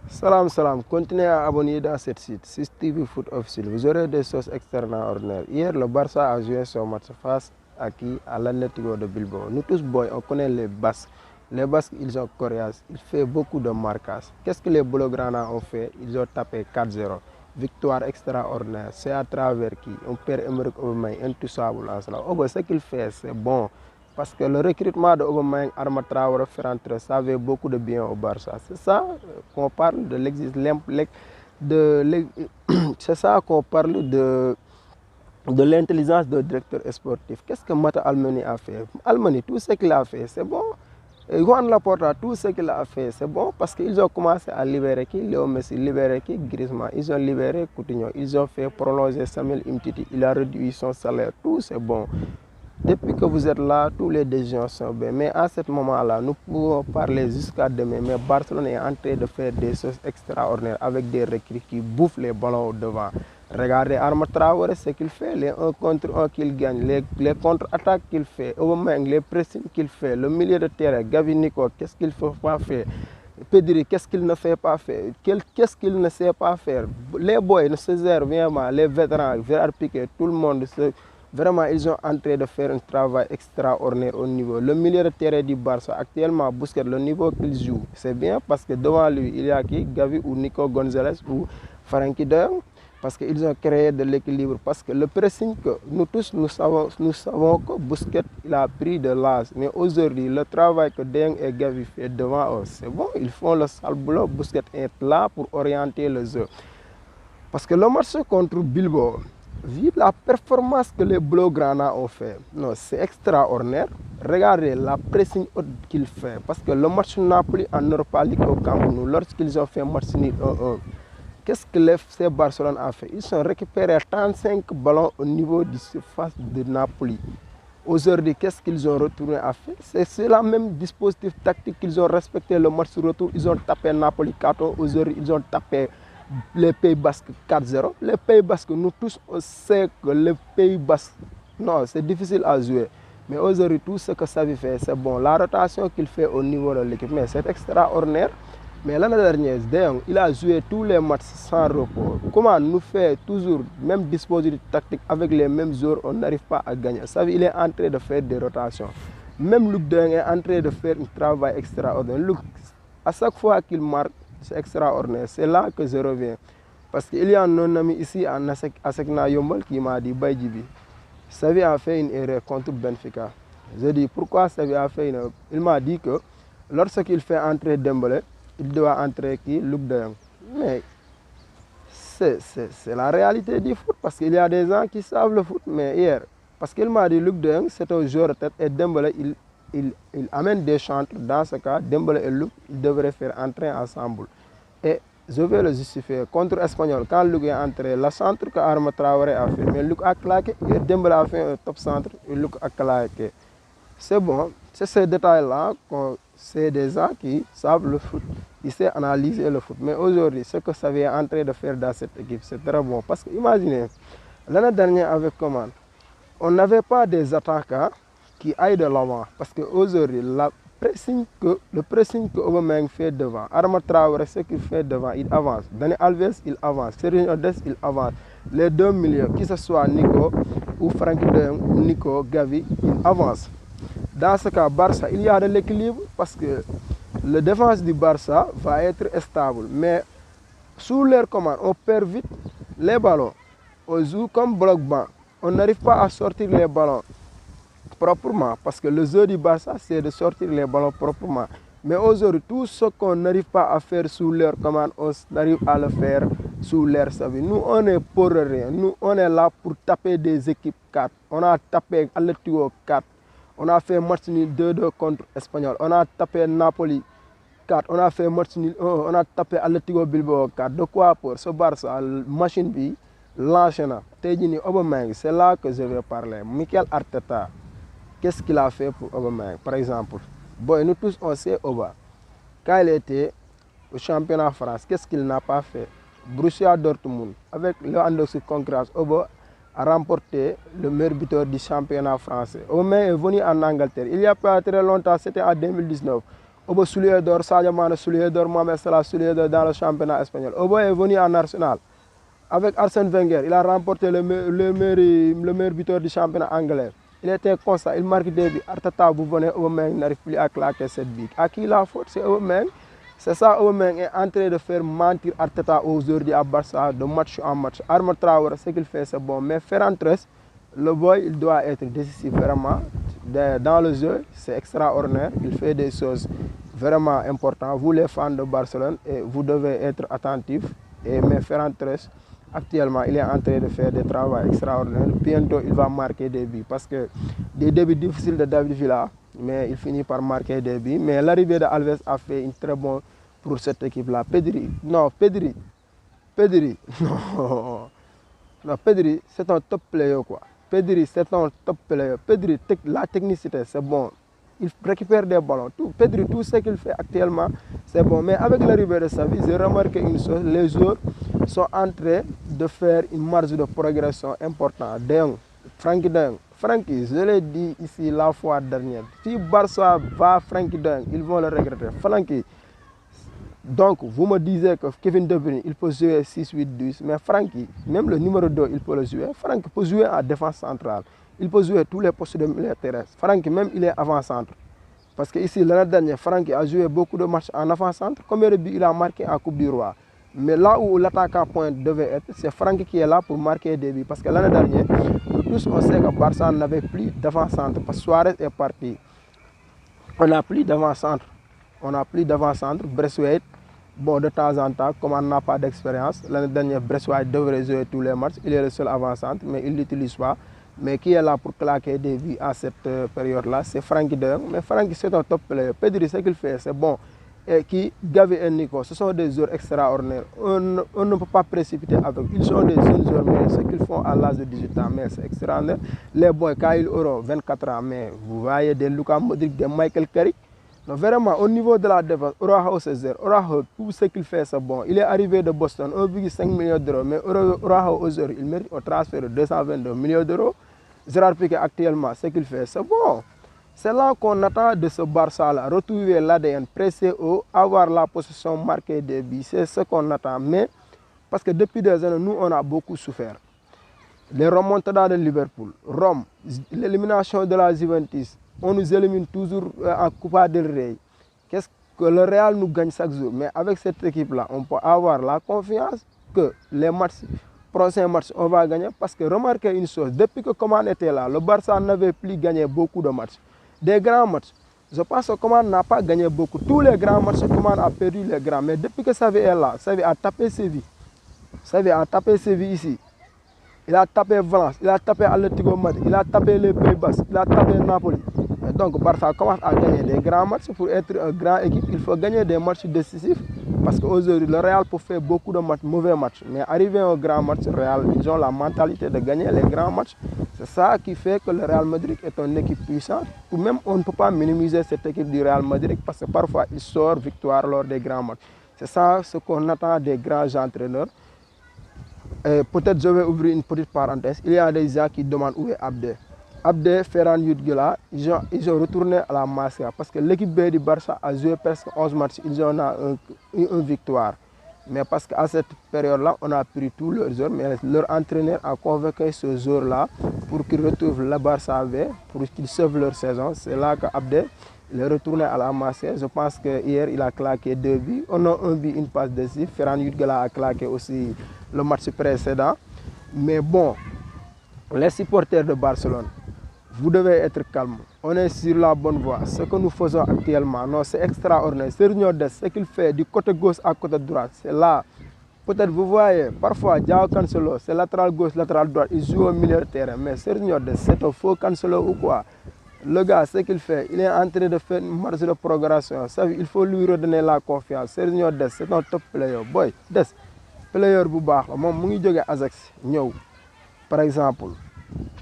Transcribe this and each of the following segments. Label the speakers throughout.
Speaker 1: Salam salam, continuez à abonner dans cette site, 6TV Foot Officiel. Vous aurez des choses extraordinaires. Hier, le Barça a joué son match face à qui? À l'Atlético de Bilbao. Nous tous, boys, on connaît les Basques. Les Basques, ils sont coriaces. Ils font beaucoup de marquages. Qu'est-ce que les Blaugrana ont fait? Ils ont tapé 4-0. Victoire extraordinaire. C'est à travers qui? On perd Emerick Aubameyang, intouchable en cela. Oh, ce qu'il fait, c'est bon. Parce que le recrutement de Aubameyang, Adama Traoré, Ferran Torres, ça avait beaucoup de bien au Barça. C'est ça qu'on parle de l'existence, c'est ça qu'on parle de l'intelligence du directeur sportif. Qu'est-ce que Mata Almani a fait? Almani, tout ce qu'il a fait, c'est bon. Et Juan Laporta, tout ce qu'il a fait, c'est bon parce qu'ils ont commencé à libérer qui? Léo Messi, libérer qui? Griezmann. Ils ont libéré Coutinho. Ils ont fait prolonger Samuel Umtiti. Il a réduit son salaire. Tout c'est bon. Depuis que vous êtes là, tous les décisions sont bien. Mais à ce moment-là, nous pouvons parler jusqu'à demain. Mais Barcelone est en train de faire des choses extraordinaires avec des recrues qui bouffent les ballons devant. Regardez Adama Traoré, ce qu'il fait, les 1 contre 1 qu'il gagne, les contre-attaques qu'il fait, les pressings qu'il fait, le milieu de terrain, Gavi Nico, qu'est-ce qu'il ne faut pas faire, Pedri, qu'est-ce qu'il ne fait pas faire, qu'est-ce qu'il ne sait pas faire. Les boys ne se gèrent vraiment, les vétérans, Gérard Piqué, tout le monde vraiment, ils sont en train de faire un travail extraordinaire au niveau. Le milieu de terrain du Barça, actuellement, Busquets, le niveau qu'il joue, c'est bien parce que devant lui, il y a qui? Gavi ou Nico Gonzalez ou Frenkie de Jong. Parce qu'ils ont créé de l'équilibre. Parce que le pressing que nous tous, nous savons que Busquets il a pris de l'âge. Mais aujourd'hui, le travail que De Jong et Gavi font devant eux, c'est bon. Ils font le sale boulot. Busquets est là pour orienter le jeu. Parce que le match contre Bilbao, vu la performance que les Blaugrana ont fait, non, c'est extraordinaire. Regardez la pressing qu'il fait. Parce que le match Napoli en Europa League au Camp Nou, lorsqu'ils ont fait match nul 1-1, qu'est-ce que l'FC Barcelone a fait? Ils ont récupéré 35 ballons au niveau du surface de Napoli. Aujourd'hui, qu'est-ce qu'ils ont retourné à faire? C'est le même dispositif tactique qu'ils ont respecté le match retour. Ils ont tapé Napoli 4-1. Aujourd'hui, ils ont tapé les Pays Basques 4-0. Les Pays Basques, nous tous, on sait que les Pays Basques, non, c'est difficile à jouer. Mais aujourd'hui, tout ce que ça veut faire, c'est bon. La rotation qu'il fait au niveau de l'équipe, mais c'est extraordinaire. Mais l'année dernière, De Jong, il a joué tous les matchs sans repos. Comment nous faire toujours le même dispositif tactique avec les mêmes joueurs, on n'arrive pas à gagner. Ça veut dire qu'il est en train de faire des rotations. Même Luc De Jong est en train de faire un travail extraordinaire. Luc, à chaque fois qu'il marque, c'est extraordinaire. C'est là que je reviens. Parce qu'il y a un ami ici à Asekna Yombol qui m'a dit Baïdjibi, Xavi a fait une erreur contre Benfica. Je dis pourquoi Xavi a fait une erreur? Il m'a dit que lorsqu'il fait entrer Dembélé, il doit entrer qui? Luc De Jong. Mais c'est la réalité du foot parce qu'il y a des gens qui savent le foot. Mais hier, parce qu'il m'a dit Luc De Jong, c'est un joueur de tête et Dembélé, il amène des chantres. Dans ce cas, Dembélé et Luc, ils devraient faire entrer ensemble. Et je vais le justifier. Contre l'Espagnol, quand Luc est entré, le centre que Adama Traoré a fait, mais Luc a claqué et Dembélé a fait un top centre et Luc a claqué. C'est bon, c'est ces détails-là c'est des gens qui savent le foot, qui savent analyser le foot. Mais aujourd'hui, ce que ça vient en train de faire dans cette équipe, c'est très bon. Parce que imaginez, l'année dernière avec Coman, on n'avait pas des attaquants qui aillent de l'avant. Parce qu'aujourd'hui, le pressing que Aubameyang fait devant, Adama Traoré, ce qu'il fait devant, il avance. Dani Alves, il avance. Sergio Dest, il avance. Les deux milieux, que ce soit Nico ou Frenkie de Jong, Nico, Gavi, ils avancent. Dans ce cas, Barça, il y a de l'équilibre parce que la défense du Barça va être stable. Mais sous leur commande, on perd vite les ballons. On joue comme bloc bas. On n'arrive pas à sortir les ballons proprement parce que le jeu du Barça, c'est de sortir les ballons proprement. Mais aujourd'hui, tout ce qu'on n'arrive pas à faire sous leur commande, on arrive à le faire sous leur service. Nous, on est pour rien. Nous, on est là pour taper des équipes 4. On a tapé Atlético 4. On a fait match nul 2-2 contre l'Espagnol. On a tapé Napoli 4. On a fait match nul 1. On a tapé Atlético Bilbao 4. De quoi pour ce Barça, machine bi, l'enchaînant. C'est là que je vais parler. Mikel Arteta, qu'est-ce qu'il a fait pour Aubameyang? Par exemple, bon, nous tous on sait Aubameyang. Quand il était au championnat de France, qu'est-ce qu'il n'a pas fait? Borussia Dortmund, avec Lewandowski concurrence, Aubameyang a remporté le meilleur buteur du championnat français. Aubameyang est venu en Angleterre. Il n'y a pas très longtemps, c'était en 2019. Obo soulier d'or, Sadio Mane soulier d'or, Mohamed Salah soulier d'or dans le championnat espagnol. Obo est venu en Arsenal. Avec Arsène Wenger, il a remporté le meilleur buteur du championnat anglais. Il était constant, il marque des buts. Arteta, vous venez, Aubameyang n'arrive plus à claquer cette bille. À qui la faute? C'est Aubameyang. C'est ça, Aubameyang est en train de faire mentir Arteta aujourd'hui à Barça de match en match. Adama Traoré, ce qu'il fait, c'est bon. Mais Ferran Torres, le boy, il doit être décisif vraiment. Dans le jeu, c'est extraordinaire. Il fait des choses vraiment importantes. Vous, les fans de Barcelone, et vous devez être attentifs. Mais Ferran Torres, actuellement, il est en train de faire des travaux extraordinaires. Bientôt, il va marquer des buts. Parce que des débuts difficiles de David Villa, mais il finit par marquer des buts. Mais l'arrivée d'Alves a fait une très bonne pour cette équipe-là. Pedri, non, Pedri, non, Pedri, c'est un top player, quoi. Pedri, c'est un top player. Pedri, la technicité, c'est bon. Il récupère des ballons. Pedri, tout ce qu'il fait actuellement, c'est bon. Mais avec l'arrivée de Xavi, j'ai remarqué une chose. Les joueurs sont en train de faire une marge de progression importante. Frenkie de Jong. Frenkie, je l'ai dit ici la fois dernière. Si Barça va Frenkie de Jong, ils vont le regretter. Frenkie. Donc, vous me disiez que Kevin De Bruyne, il peut jouer 6-8-12, mais Frenkie, même le numéro 2, il peut le jouer. Frenkie peut jouer en défense centrale. Il peut jouer tous les postes de milieu terrestre. Frenkie, même, il est avant-centre. Parce que ici, l'année dernière, Frenkie a joué beaucoup de matchs en avant-centre. Combien de buts il a marqué en Coupe du Roi? Mais là où l'attaquant point devait être, c'est Frenkie qui est là pour marquer des buts. Parce que l'année dernière, nous tous, on sait que Barça n'avait plus d'avant-centre. Parce que Suarez est parti. On n'a plus d'avant-centre. On n'a plus d'avant-centre. Braithwaite, bon, de temps en temps, comme on n'a pas d'expérience, l'année dernière, Braithwaite devrait jouer tous les matchs. Il est le seul avant-centre, mais il ne l'utilise pas. Mais qui est là pour claquer des buts à cette période-là, c'est Frenkie de Jong. Mais Frenkie, c'est un top player. Pedri, ce qu'il fait, c'est bon. Et Gavi et Nico, ce sont des joueurs extraordinaires. On ne peut pas précipiter avec. Ils sont des jeunes joueurs, mais ce qu'ils font à l'âge de 18 ans, mais c'est extraordinaire. Les boys, quand ils auront 24 ans, mais vous voyez des Luka Modric, des Michael Carrick. Donc vraiment, au niveau de la défense, Araujo, c'est zéro. Araujo, tout ce qu'il fait, c'est bon. Il est arrivé de Boston, 1,5 million d'euros. Mais Araujo, aujourd'hui, il mérite un transfert de 222 millions d'euros. Gérard Piqué, actuellement, ce qu'il fait, c'est bon. C'est là qu'on attend de ce Barça-là, retrouver l'ADN, presser haut, avoir la possession, marquer des buts. C'est ce qu'on attend. Mais, parce que depuis des années, nous, on a beaucoup souffert. Les remontadas de Liverpool, Rome, l'élimination de la Juventus, on nous élimine toujours en Copa del Rey. Qu'est-ce que le Real nous gagne chaque jour? Mais avec cette équipe-là, on peut avoir la confiance que les matchs, prochains matchs, on va gagner. Parce que remarquez une chose, depuis que Coman était là, le Barça n'avait plus gagné beaucoup de matchs. Des grands matchs. Je pense que Coman n'a pas gagné beaucoup. Tous les grands matchs, Coman a perdu les grands. Mais depuis que Xavi est là, Xavi a tapé Séville. Xavi a tapé Séville ici. Il a tapé Valence, il a tapé Atlético Madrid, il a tapé les Pays-Bas, il a tapé Napoli. Et donc Barça commence à gagner des grands matchs. Pour être une grande équipe, il faut gagner des matchs décisifs. Parce qu'aujourd'hui, le Real peut faire beaucoup de matchs, mauvais matchs. Mais arriver au grand match, le Real, ils ont la mentalité de gagner les grands matchs. C'est ça qui fait que le Real Madrid est une équipe puissante. Ou même, on ne peut pas minimiser cette équipe du Real Madrid parce que parfois, il sort victoire lors des grands matchs. C'est ça ce qu'on attend des grands entraîneurs. Peut-être je vais ouvrir une petite parenthèse. Il y a des gens qui demandent où est Abdé. Abdé, Ferran Yudgula, ils ont retourné à la Masia parce que l'équipe B du Barça a joué presque 11 matchs. Ils ont une victoire. Mais parce qu'à cette période-là, on a pris tous leurs joueurs, mais leur entraîneur a convoqué ce jour-là pour qu'ils retrouvent le Barça B, pour qu'ils sauvent leur saison. C'est là qu'Abdé est retourné à la Masia. Je pense qu'hier, il a claqué 2 buts. On a un but, une passe décisive. Ferran Yudgula a claqué aussi le match précédent. Mais bon, les supporters de Barcelone, vous devez être calme. On est sur la bonne voie. Ce que nous faisons actuellement, non, c'est extraordinaire. Sergio Dest, ce qu'il fait du côté gauche à côté droite, c'est là. Peut-être vous voyez, parfois, João Cancelo, c'est latéral gauche, latéral droite, il joue au milieu de terrain. Mais Sergio Dest, c'est un faux Cancelo ou quoi? Le gars, ce qu'il fait, il est en train de faire une marge de progression. Il faut lui redonner la confiance. Sergio Dest, c'est un top player. Boy, Dest, player bu baax la moom mu ngi jógee Ajax ñëw par exemple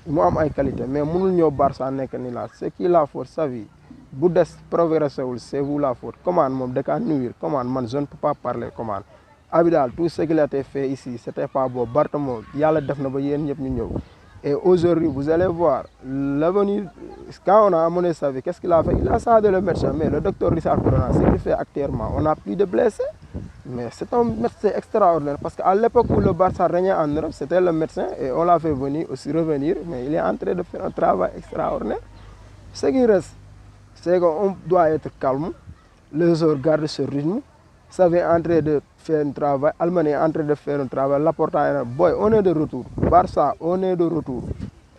Speaker 1: mu am ay qualité mais mënul ñëw Barça nekk ni la c'est qui la faute Xavi bu des progressé wul c'est vous la faute Coman moom da kaa nuire Coman man je ne peux pas parler Coman Abidal tout ce qu'il a été fait ici c'était pas beau Bartomeu yàlla def na ba yéen ñëpp ñu ñëw Et aujourd'hui, vous allez voir, l'avenir, quand on a amené sa vie, qu'est-ce qu'il a fait? Il a changé le médecin, mais le docteur Richard Corona, ce qu'il fait actuellement, on n'a plus de blessés. Mais c'est un médecin extraordinaire parce qu'à l'époque où le Barça régnait en Europe, c'était le médecin et on l'a fait venir aussi revenir, mais il est en train de faire un travail extraordinaire. Ce qui reste, c'est qu'on doit être calme, les joueurs gardent ce rythme. Xavi est en train de faire un travail, Allemagne est en train de faire un travail, Laporta est boy, on est de retour. Barça, on est de retour.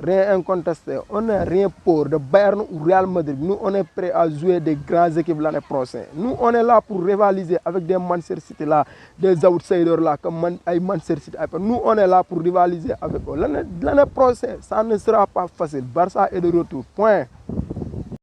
Speaker 1: Rien incontesté, on n'a rien pour de Bayern ou Real Madrid. Nous, on est prêt à jouer des grandes équipes l'année prochaine. Nous, on est là pour rivaliser avec des Manchester City là, des outsiders là, comme Manchester City. Nous, on est là pour rivaliser avec eux. L'année prochaine, ça ne sera pas facile. Barça est de retour. Point.